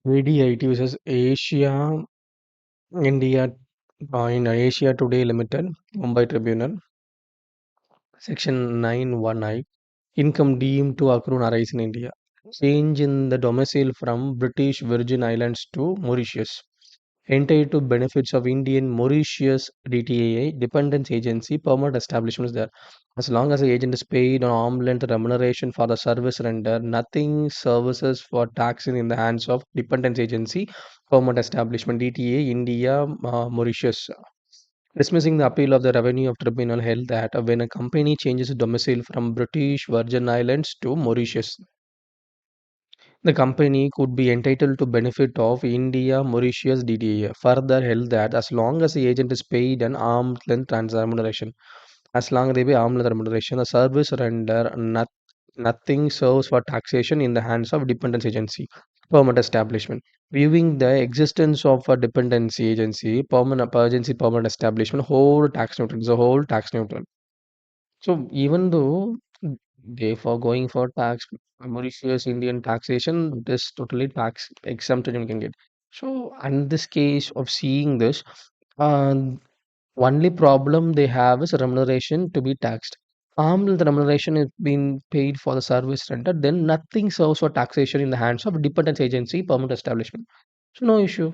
ADIT versus Asia India in Asia Today Limited, Mumbai Tribunal, Section 9(1)(I). Income deemed to accrue and arise in India. Change in the domicile from British Virgin Islands to Mauritius. Entitled to benefits of Indian Mauritius DTAA Dependence Agency permanent establishment is there. As long as the agent is paid on arm's length remuneration for the service rendered, nothing services for taxing in the hands of Dependence Agency permanent establishment DTA India Mauritius. Dismissing the appeal of the Revenue of Tribunal held that when a company changes domicile from British Virgin Islands to Mauritius, the company could be entitled to benefit of India Mauritius DDA. Further held that as long as the agent is paid an arm's length remuneration, as long as they pay arm's length remuneration, the service render nothing serves for taxation in the hands of dependence agency, permanent establishment. Viewing the existence of a dependency agency, permanent establishment, whole tax neutral, is a whole tax neutral. So even though they for going for tax Mauritius Indian taxation, this totally tax exempted you can get. So in this case of seeing this, uh, only problem they have is remuneration to be taxed. The remuneration is being paid for the service rendered, then nothing serves for taxation in the hands of dependence agency permanent establishment. So no issue.